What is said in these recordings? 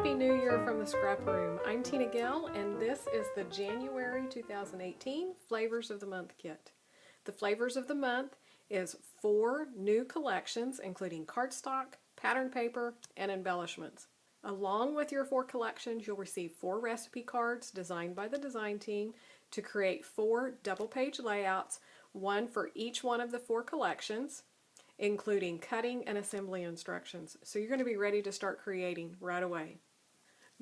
Happy New Year from the Scrap Room. I'm Tina Gill, and this is the January 2018 Flavors of the Month kit. The Flavors of the Month is 4 new collections, including cardstock, pattern paper, and embellishments. Along with your 4 collections, you'll receive 4 recipe cards designed by the design team to create 4 double-page layouts, one for each one of the 4 collections, including cutting and assembly instructions. So you're going to be ready to start creating right away.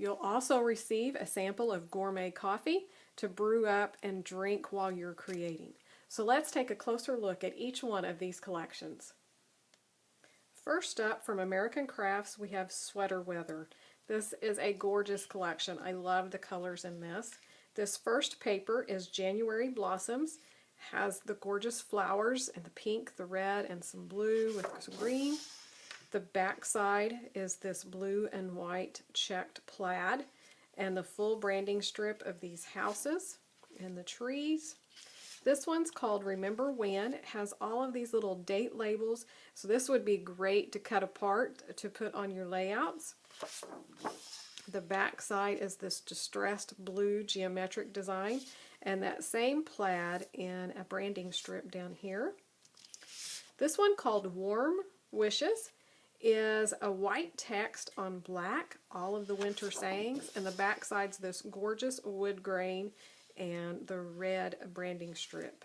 You'll also receive a sample of gourmet coffee to brew up and drink while you're creating. So let's take a closer look at each one of these collections. First up, from American Crafts, we have Sweater Weather. This is a gorgeous collection. I love the colors in this. This first paper is January Blossoms. Has the gorgeous flowers and the pink, the red, and some blue with some green. The back side is this blue and white checked plaid and the full branding strip of these houses and the trees. This one's called Remember When. It has all of these little date labels, so this would be great to cut apart to put on your layouts. The back side is this distressed blue geometric design, and that same plaid in a branding strip down here. This one, called Warm Wishes, is a white text on black, all of the winter sayings, and the back side's this gorgeous wood grain and the red branding strip.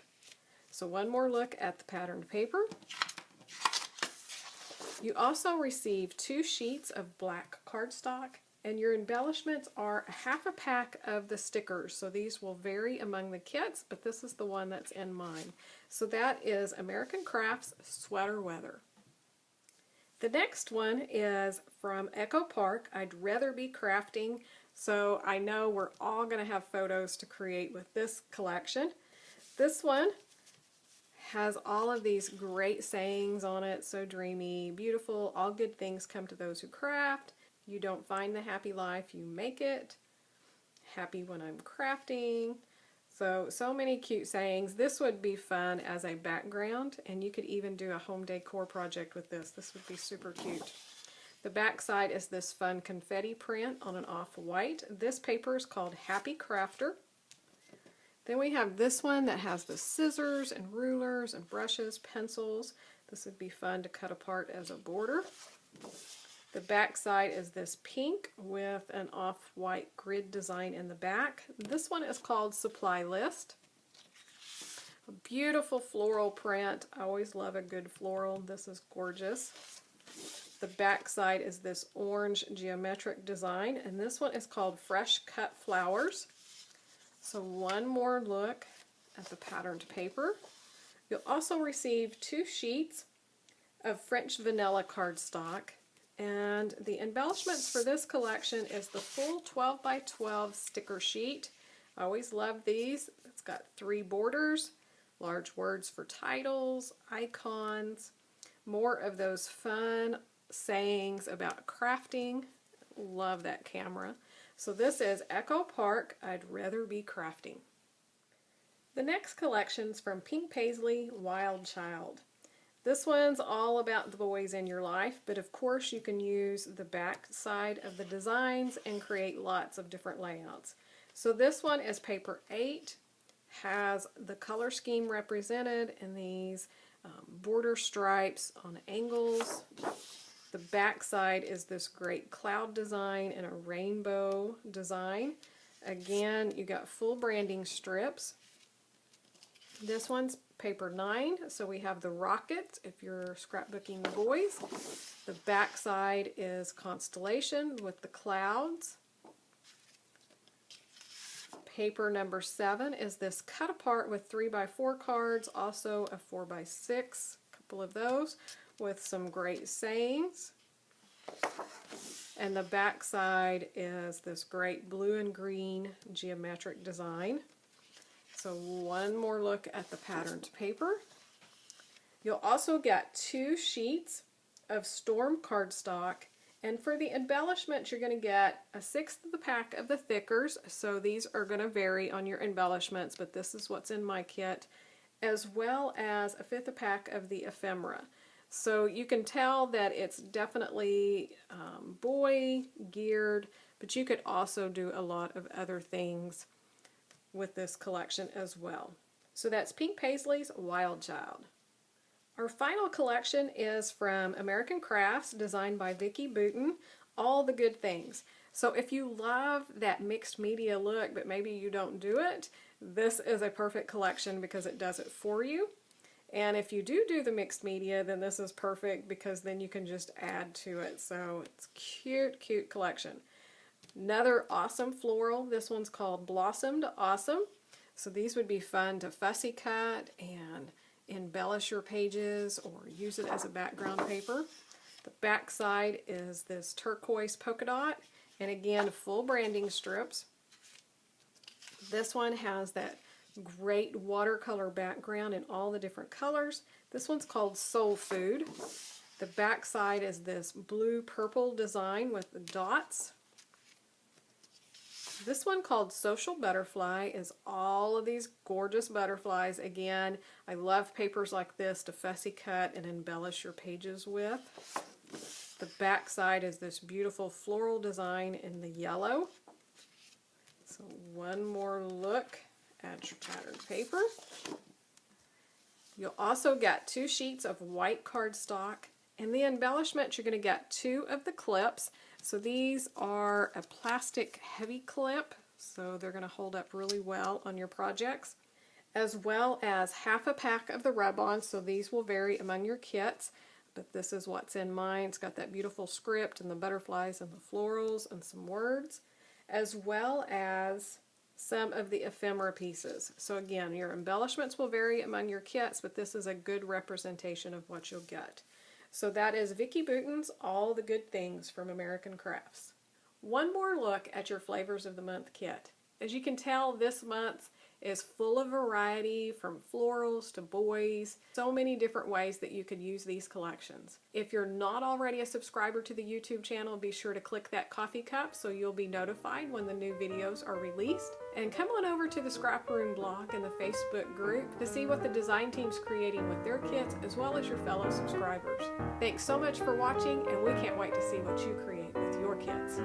So one more look at the patterned paper. You also receive 2 sheets of black cardstock, and your embellishments are half a pack of the stickers. So these will vary among the kits, but this is the one that's in mine. So that is American Crafts Sweater Weather. The next one is from Echo Park, I'd Rather Be Crafting. So I know we're all going to have photos to create with this collection. This one has all of these great sayings on it, so dreamy, beautiful, all good things come to those who craft. You don't find the happy life, you make it. Happy when I'm crafting. So many cute sayings. This would be fun as a background, and you could even do a home decor project with this. This would be super cute. The back side is this fun confetti print on an off-white. This paper is called Happy Crafter. Then we have this one that has the scissors and rulers and brushes, pencils. This would be fun to cut apart as a border. The back side is this pink with an off-white grid design in the back. This one is called Supply List. A beautiful floral print. I always love a good floral. This is gorgeous. The back side is this orange geometric design, and this one is called Fresh Cut Flowers. So one more look at the patterned paper. You'll also receive 2 sheets of French vanilla cardstock. And the embellishments for this collection is the full 12 by 12 sticker sheet. I always love these. It's got 3 borders, large words for titles, icons, more of those fun sayings about crafting. Love that camera. So this is Echo Park, I'd Rather Be Crafting. The next collection's from Pink Paisley, Wild Child. This one's all about the boys in your life, but of course you can use the back side of the designs and create lots of different layouts. So this one is paper 8, has the color scheme represented in these border stripes on angles. The back side is this great cloud design and a rainbow design. Again, you got full branding strips. This one's paper 9, so we have the rocket if you're scrapbooking the boys. The back side is constellation with the clouds. Paper number 7 is this cut apart with 3x4 cards, also a 4x6, a couple of those with some great sayings. And the back side is this great blue and green geometric design. So one more look at the patterned paper. You'll also get 2 sheets of Storm cardstock, and for the embellishments you're going to get a 1/6 of the pack of the thickers, so these are going to vary on your embellishments, but this is what's in my kit, as well as a 1/5 a pack of the ephemera. So you can tell that it's definitely boy geared, but you could also do a lot of other things with this collection as well. So that's Pink Paisley's Wild Child. Our final collection is from American Crafts, designed by Vicki Boutin, All the Good Things. So if you love that mixed media look, but maybe you don't do it, this is a perfect collection because it does it for you. And if you do the mixed media, then this is perfect because then you can just add to it. So it's cute, cute collection. Another awesome floral. This one's called Blossomed Awesome. So these would be fun to fussy cut and embellish your pages or use it as a background paper. The back side is this turquoise polka dot, and again, full branding strips. This one has that great watercolor background in all the different colors. This one's called Soul Food. The back side is this blue-purple design with the dots. This one called Social Butterfly is all of these gorgeous butterflies. Again, I love papers like this to fussy cut and embellish your pages with. The back side is this beautiful floral design in the yellow. So one more look at your patterned paper. You'll also get 2 sheets of white cardstock, and the embellishments you're going to get 2 of the clips. So these are a plastic heavy clip, so they're going to hold up really well on your projects, as well as half a pack of the rub-on. So these will vary among your kits, but this is what's in mine. It's got that beautiful script and the butterflies and the florals and some words, as well as some of the ephemera pieces. So again, your embellishments will vary among your kits, but this is a good representation of what you'll get. So that is Vicki Boutin's All the Good Things from American Crafts. One more look at your Flavors of the Month kit. As you can tell, this month is full of variety, from florals to boys, so many different ways that you could use these collections. If you're not already a subscriber to the YouTube channel, be sure to click that coffee cup so you'll be notified when the new videos are released. And come on over to the ScrapRoom blog and the Facebook group to see what the design team's creating with their kits, as well as your fellow subscribers. Thanks so much for watching, and we can't wait to see what you create with your kits.